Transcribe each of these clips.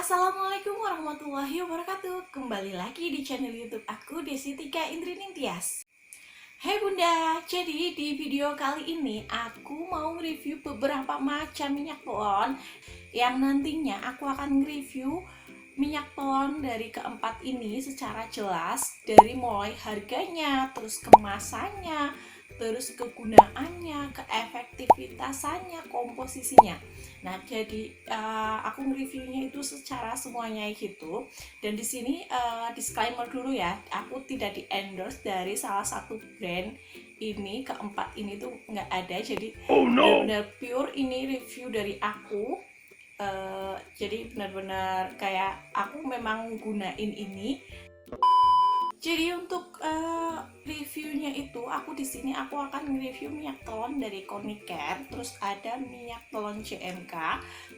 Assalamualaikum warahmatullahi wabarakatuh. Kembali lagi di channel YouTube aku, Desi Tika Indri Nintias. Hai Bunda, jadi di video kali ini aku mau review beberapa macam minyak telon yang nantinya aku akan review minyak telon dari keempat ini secara jelas, dari mulai harganya, terus kemasannya, terus kegunaannya, keefektivitasannya, komposisinya. Nah, jadi aku nge-reviewnya itu secara semuanya gitu. Dan di sini disclaimer dulu ya, aku tidak di endorse dari salah satu brand ini, keempat ini tuh nggak ada. Jadi benar-benar pure ini review dari aku. Jadi benar-benar kayak aku memang gunain ini. Jadi untuk reviewnya itu aku di sini aku akan review minyak telon dari Konicare, terus ada minyak telon CMK,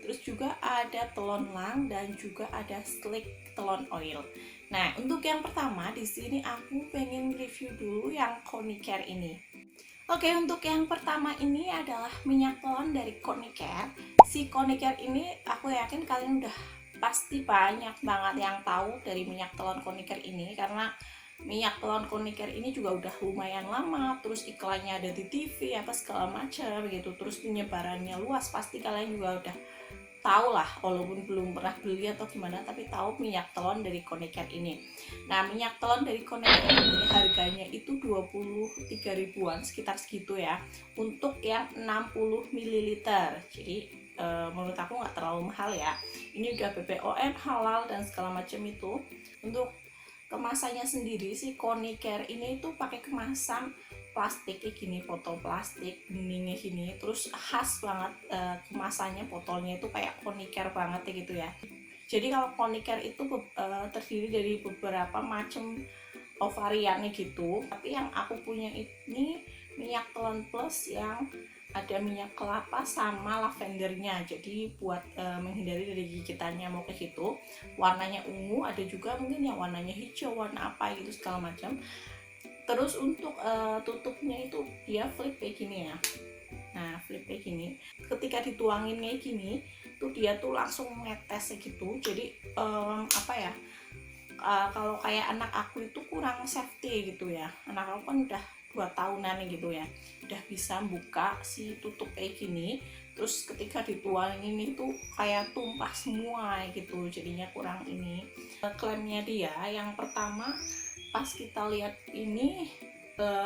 terus juga ada telon lang dan juga ada slick telon oil. Nah, untuk yang pertama di sini aku pengen review dulu yang Konicare ini. Oke, untuk yang pertama ini adalah minyak telon dari Konicare. Si Konicare ini aku yakin kalian udah pasti banyak banget yang tahu dari minyak telon Konicare ini, karena minyak telon Konicare ini juga udah lumayan lama, terus iklannya ada di TV apa segala macam gitu, terus penyebarannya luas, pasti kalian juga udah tahu lah, walaupun belum pernah beli atau gimana, tapi tahu minyak telon dari Konicare ini. Nah, minyak telon dari Konicare ini harganya itu 23 ribuan, sekitar segitu ya, untuk yang 60 ml. Jadi menurut aku nggak terlalu mahal ya. Ini udah BPOM, halal dan segala macam itu. Untuk kemasannya sendiri si Konicare ini itu pakai kemasan plastik kayak gini, botol plastik beningnya gini, terus khas banget kemasannya, botolnya itu kayak Konicare banget ya gitu ya. Jadi kalau Konicare itu terdiri dari beberapa macam variannya gitu, tapi yang aku punya ini minyak telon plus yang ada minyak kelapa sama lavendernya, jadi buat menghindari dari gigitan nyamuk kayak gitu. Warnanya ungu, ada juga mungkin yang warnanya hijau, warna apa gitu segala macam. Terus untuk tutupnya itu dia flip kayak gini ya. Nah, flip kayak gini, ketika dituangin kayak gini tuh dia tuh langsung netes gitu. Jadi apa ya, kalau kayak anak aku itu kurang safety gitu ya, anak aku kan udah 2 tahunan gitu ya, udah bisa buka si tutup kayak gini, terus ketika dituangin itu kayak tumpah semua gitu, jadinya kurang ini. Klaimnya dia yang pertama pas kita lihat ini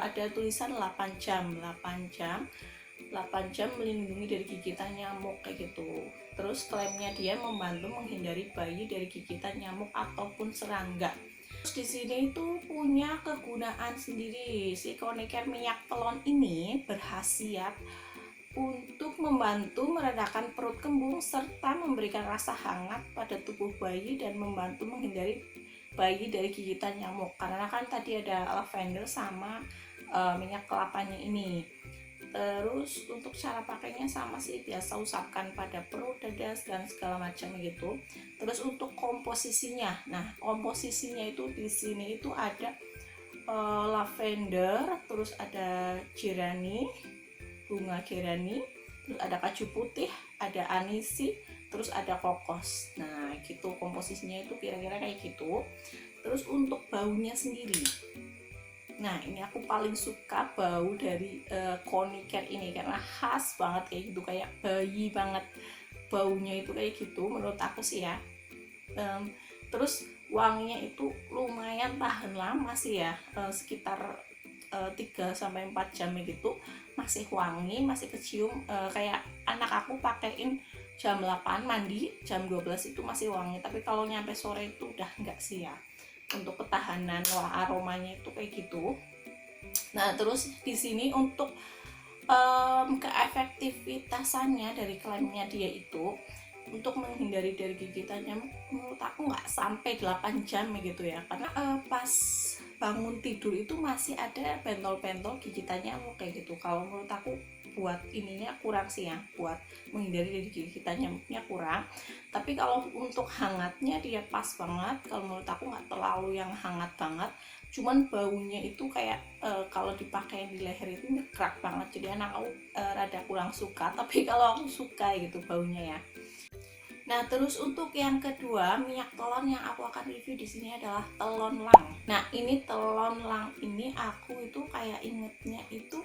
ada tulisan 8 jam 8 jam melindungi dari gigitan nyamuk kayak gitu. Terus klaimnya dia membantu menghindari bayi dari gigitan nyamuk ataupun serangga. Terus di sini itu punya kegunaan sendiri. Si Konicare minyak telon ini berkhasiat untuk membantu meredakan perut kembung serta memberikan rasa hangat pada tubuh bayi dan membantu menghindari bayi dari gigitan nyamuk, karena kan tadi ada lavender sama minyak kelapanya ini. Terus untuk cara pakainya sama sih, biasa usapkan pada perut, dada dan segala macam gitu. Terus untuk komposisinya, nah komposisinya itu di sini itu ada lavender, terus ada gerani, bunga gerani, terus ada kaju putih, ada anisi, terus ada kokos. Nah gitu komposisinya itu kira-kira kayak gitu. Terus untuk baunya sendiri, nah ini aku paling suka bau dari Konicare ini karena khas banget kayak gitu, kayak bayi banget baunya itu kayak gitu menurut aku sih ya. Terus wanginya itu lumayan tahan lama sih ya, sekitar 3-4 jam gitu masih wangi, masih kecium. Kayak anak aku pakein jam 8 mandi, jam 12 itu masih wangi, tapi kalau nyampe sore itu udah enggak sih ya. Untuk ketahanan aromanya itu kayak gitu. Nah, terus di sini untuk keefektivitasannya dari klaimnya dia itu untuk menghindari dari gigitannya, menurut aku nggak sampai 8 jam gitu ya, karena pas bangun tidur itu masih ada bentol-bentol gigitannya kayak gitu. Kalau menurut aku buat ininya kurang sih ya, buat menghindari dari gigitan nyamuknya kurang. Tapi kalau untuk hangatnya dia pas banget, kalau menurut aku nggak terlalu yang hangat banget, cuman baunya itu kayak kalau dipakai di leher itu ngekrak banget, jadi anak aku rada kurang suka, tapi kalau aku suka gitu baunya ya. Nah, terus untuk yang kedua, minyak telon yang aku akan review di sini adalah telon lang. Nah, ini telon lang ini aku itu kayak ingetnya itu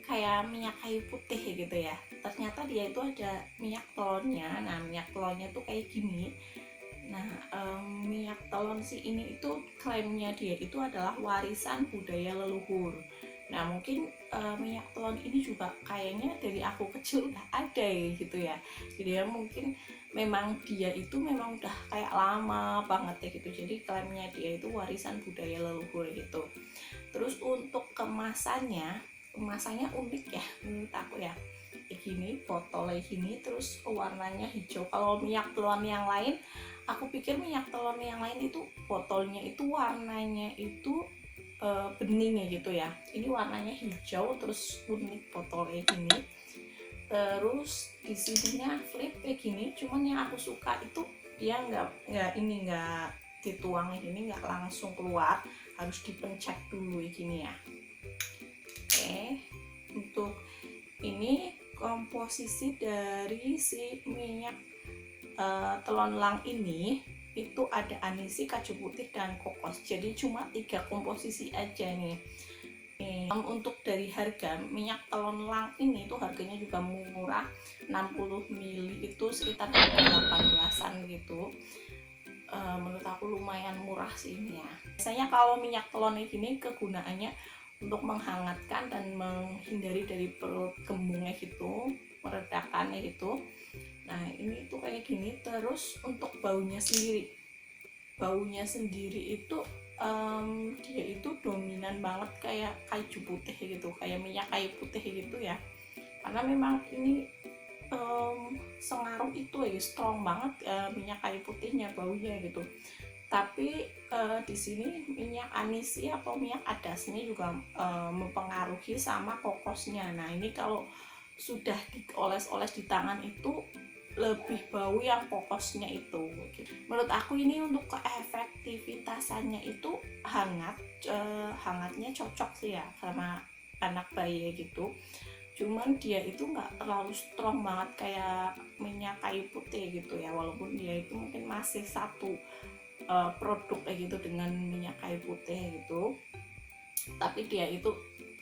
kayak minyak kayu putih gitu ya. Ternyata dia itu ada minyak telonnya. Nah, minyak telonnya tuh kayak gini. Nah, minyak telon si ini itu klaimnya dia itu adalah warisan budaya leluhur. Nah, mungkin minyak telon ini juga kayaknya dari aku kecil udah ada ya gitu ya. Jadi ya mungkin memang dia itu memang udah kayak lama banget ya gitu. Jadi klaimnya dia itu warisan budaya leluhur gitu. Terus untuk kemasannya unik ya menurut aku ya. Kayak gini, botolnya gini, terus warnanya hijau. Kalau minyak telon yang lain, aku pikir minyak telon yang lain itu botolnya itu warnanya itu bening ya gitu ya. Ini warnanya hijau, terus unik botolnya gini. Terus di sininya flip kayak gini. Cuman yang aku suka itu dia nggak dituang ini, nggak langsung keluar, harus dipencet dulu gini ya. Oke, untuk ini komposisi dari si minyak telon lang ini itu ada anisi, kaju putih, dan kokos. Jadi cuma 3 komposisi aja nih. Untuk dari harga minyak telon lang ini itu harganya juga murah, 60 ml itu sekitar 18-an gitu. Menurut aku lumayan murah sih ini ya. Biasanya kalau minyak telon ini kegunaannya untuk menghangatkan dan menghindari dari perut kembungnya gitu, meredakannya gitu. Nah, ini tuh kayak gini. Terus untuk baunya sendiri itu dia itu dominan banget kayak kayu putih gitu, kayak minyak kayu putih gitu ya, karena memang ini sengaruh itu ya, strong banget minyak kayu putihnya baunya gitu. Tapi di sini minyak anisi atau minyak adasnya juga mempengaruhi sama kokosnya. Nah, ini kalau sudah dioles-oles di tangan itu lebih bau yang kokosnya itu. Menurut aku ini untuk keefektivitasannya itu hangatnya cocok sih ya sama anak bayi gitu. Cuman dia itu nggak terlalu strong banget kayak minyak kayu putih gitu ya, walaupun dia itu mungkin masih satu produk kayak gitu dengan minyak kayu putih gitu, tapi dia itu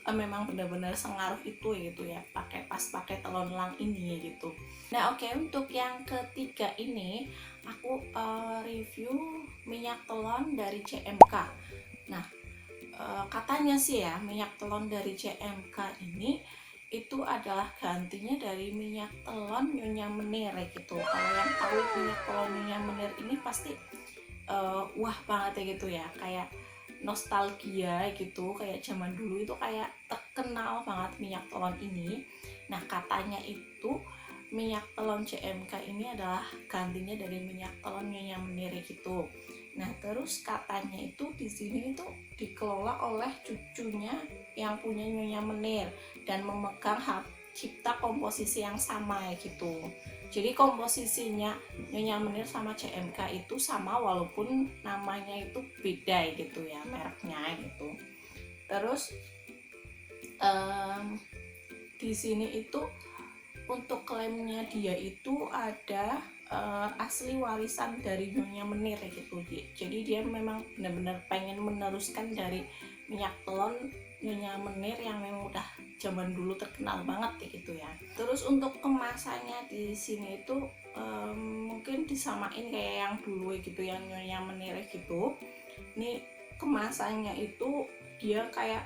memang benar-benar sengaruh itu gitu ya, pakai telon lang ini gitu. Nah, oke, untuk yang ketiga ini aku review minyak telon dari CMK. Nah, katanya sih ya minyak telon dari CMK ini itu adalah gantinya dari minyak telon Nyonya Menir gitu. Kalau yang tahu minyak telon Nyonya Menir ini pasti wah banget ya gitu ya, kayak nostalgia gitu, kayak zaman dulu itu kayak terkenal banget minyak telon ini. Nah, katanya itu minyak telon CMK ini adalah gantinya dari minyak telon Nyonya Menir gitu. Nah, terus katanya itu di sini itu dikelola oleh cucunya yang punya Nyonya Menir dan memegang hak cipta komposisi yang sama ya gitu. Jadi komposisinya Nyonya Menir sama CMK itu sama walaupun namanya itu beda gitu ya, mereknya gitu. Terus di sini itu untuk klaimnya dia itu ada asli warisan dari Nyonya Menir gitu. Jadi dia memang benar-benar pengen meneruskan dari minyak telon Nyonya Menir yang memang udah zaman dulu terkenal banget gitu ya. Terus untuk kemasannya di sini itu mungkin disamain kayak yang dulu gitu, yang Nyonya Menir gitu. Ini kemasannya itu dia kayak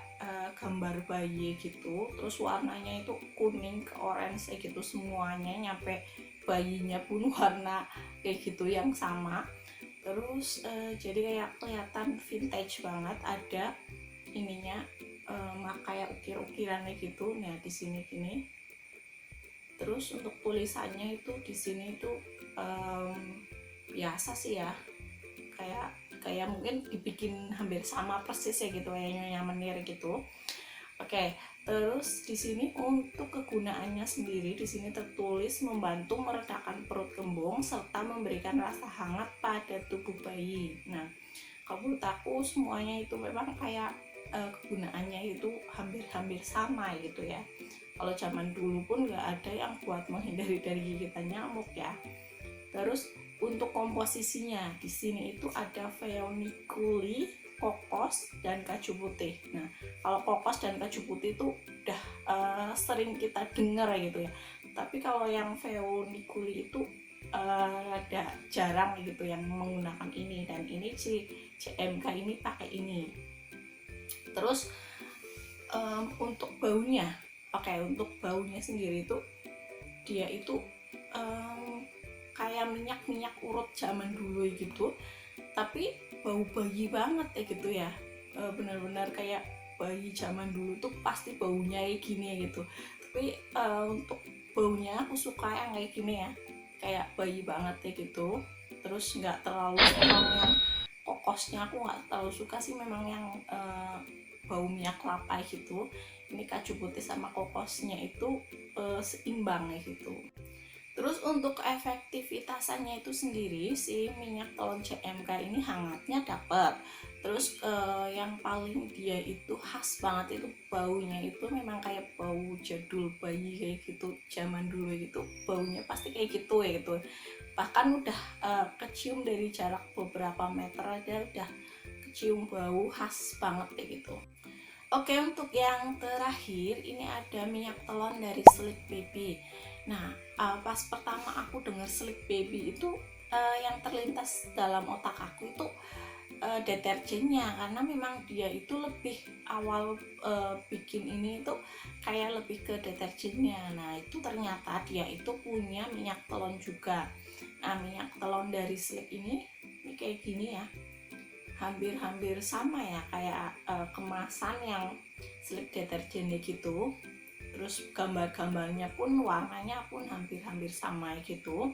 gambar bayi gitu, terus warnanya itu kuning ke orange gitu semuanya, nyampe bayinya pun warna kayak gitu yang sama. Terus jadi kayak kelihatan vintage banget, ada ininya kayak ukir-ukirannya gitu. Nah, di sini gini. Terus untuk tulisannya itu di sini itu biasa sih ya, kayak mungkin dibikin hampir sama persis ya gitu, kayaknya yang Menir gitu. Oke, terus di sini untuk kegunaannya sendiri di sini tertulis membantu meredakan perut kembung serta memberikan rasa hangat pada tubuh bayi. Nah, kalau menurut aku semuanya itu memang kayak kegunaannya itu hampir sama gitu ya. Kalau zaman dulu pun nggak ada yang buat menghindari dari gigitan nyamuk ya. Terus untuk komposisinya di sini itu ada Veoniculi, kokos, dan kaju putih. Nah, kalau kokos dan kaju putih itu udah sering kita dengar gitu ya. Tapi kalau yang Veoniculi itu ada jarang gitu yang menggunakan ini, dan ini si CMK ini pakai ini. Terus untuk baunya, untuk baunya sendiri itu dia itu kayak minyak urut zaman dulu gitu, tapi bau bayi banget ya gitu ya. Benar-benar kayak bayi zaman dulu tuh pasti baunya kayak gini ya gitu. Tapi untuk baunya aku suka yang kayak gini ya, kayak bayi banget ya gitu. Terus nggak terlalu strong yang kokosnya, aku nggak terlalu suka sih memang yang bau minyak kelapa gitu. Ini kaju putih sama kokosnya itu seimbang ya gitu. Terus untuk efektivitasannya itu sendiri, si minyak telon CMK ini hangatnya dapat. Terus yang paling dia itu khas banget itu baunya itu memang kayak bau jadul bayi kayak gitu, zaman dulu gitu. Baunya pasti kayak gitu ya gitu. Bahkan udah kecium dari jarak beberapa meter aja udah kecium bau khas banget kayak gitu. Oke, untuk yang terakhir ini ada minyak telon dari Sleek Baby. Nah, pas pertama aku dengar Sleek Baby itu yang terlintas dalam otak aku itu deterjennya, karena memang dia itu lebih awal bikin ini itu kayak lebih ke deterjennya. Nah, itu ternyata dia itu punya minyak telon juga. Nah, minyak telon dari Sleek ini kayak gini ya, hampir sama ya kayak kemasan yang Sleek deterjennya gitu. Terus gambar-gambarnya pun, warnanya pun hampir sama gitu.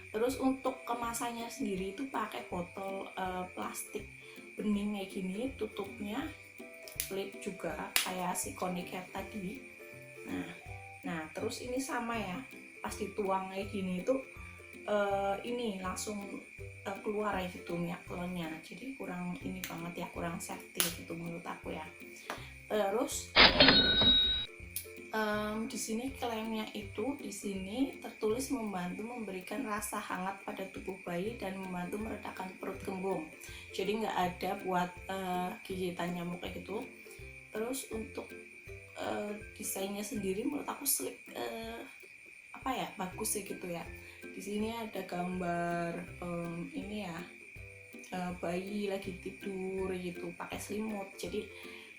Terus untuk kemasannya sendiri itu pakai botol plastik bening kayak gini, tutupnya lid juga kayak si Konicare tadi. Nah terus ini sama ya, pas dituang kayak gini itu ini langsung keluar ya gitu minyak telurnya. Jadi kurang ini banget ya, kurang safety gitu menurut aku ya. Terus di sini klaimnya itu di sini tertulis membantu memberikan rasa hangat pada tubuh bayi dan membantu meredakan perut kembung. Jadi nggak ada buat gigitan nyamuk kayak gitu. Terus untuk desainnya sendiri menurut aku sleek, bagus sih gitu ya. Di sini ada gambar ini ya, bayi lagi tidur gitu pakai selimut. Jadi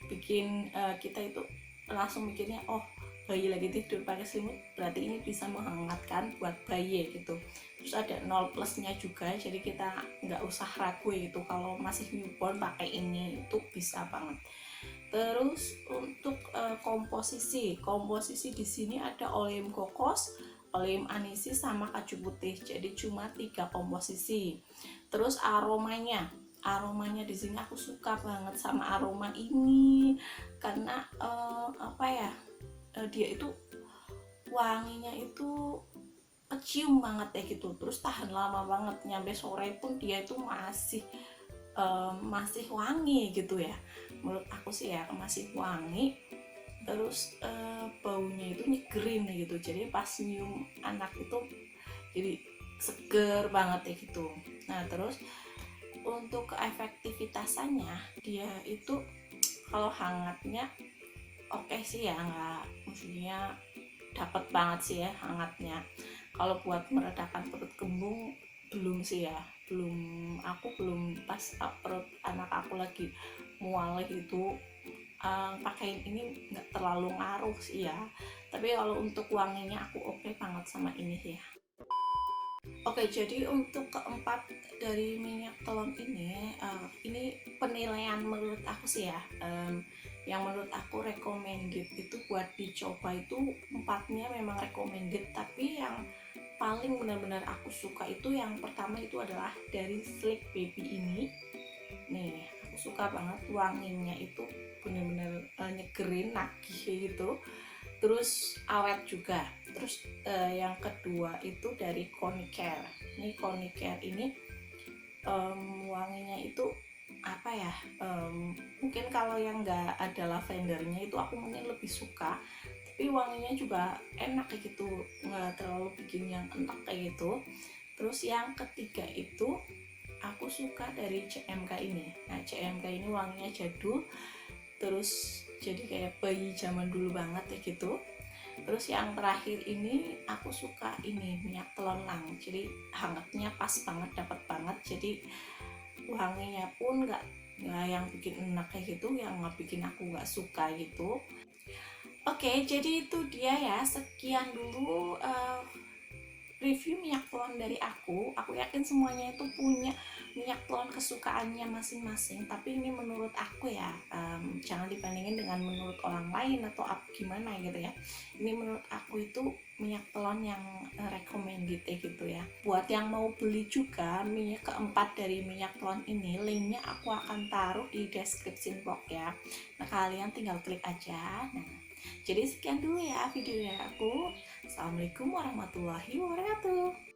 bikin kita itu langsung mikirnya, oh bayi lagi tidur pakai selimut berarti ini bisa menghangatkan buat bayi gitu. Terus ada 0 plusnya juga, jadi kita nggak usah ragu gitu kalau masih newborn pakai ini, itu bisa banget. Terus untuk komposisi di sini ada oleum kokos, oleum anisis sama kaju putih. Jadi cuma 3 komposisi. Terus aromanya di sini aku suka banget sama aroma ini karena dia itu wanginya itu kecium banget ya gitu. Terus tahan lama banget, nyampe sore pun dia itu masih wangi gitu ya. Menurut aku sih ya masih wangi. Terus baunya itu nyegerin gitu, jadi pas nyium anak itu jadi seger banget ya gitu. Nah terus untuk efektivitasannya dia itu kalau hangatnya oke sih ya, nggak maksudnya dapat banget sih ya hangatnya. Kalau buat meredakan perut kembung belum sih ya, aku belum pas perut anak aku lagi mual gitu pakai ini nggak terlalu ngaruh sih ya. Tapi kalau untuk wanginya aku oke banget sama ini sih ya. Oke, jadi untuk keempat dari minyak telon ini penilaian menurut aku sih ya. Yang menurut aku recommended itu buat dicoba itu empatnya memang recommended, tapi yang paling benar-benar aku suka itu yang pertama itu adalah dari Sleek Baby ini. Nih, aku suka banget wanginya itu benar-benar nyegerin, nagih gitu. Terus awet juga. Terus yang kedua itu dari Konicare. Ini Konicare ini wanginya itu mungkin kalau yang nggak ada lavendernya itu aku mungkin lebih suka, tapi wanginya juga enak kayak gitu, nggak terlalu bikin yang enak kayak gitu. Terus yang ketiga itu aku suka dari CMK ini. Nah, CMK ini wanginya jadul, terus jadi kayak bayi zaman dulu banget ya gitu. Terus yang terakhir ini aku suka ini minyak telonlang, jadi hangatnya pas banget, dapat banget, jadi wanginya pun nggak yang bikin enak kayak gitu, yang nggak bikin aku nggak suka gitu. Oke, jadi itu dia ya, sekian dulu review minyak telon dari aku yakin semuanya itu punya minyak telon kesukaannya masing-masing, tapi ini menurut aku ya, jangan dibandingin dengan menurut orang lain atau gimana gitu ya. Ini menurut aku itu minyak telon yang recommended gitu ya. Buat yang mau beli juga minyak keempat dari minyak telon ini, linknya aku akan taruh di description box ya. Nah, kalian tinggal klik aja. Nah, jadi sekian dulu ya video dari aku. Assalamualaikum warahmatullahi wabarakatuh.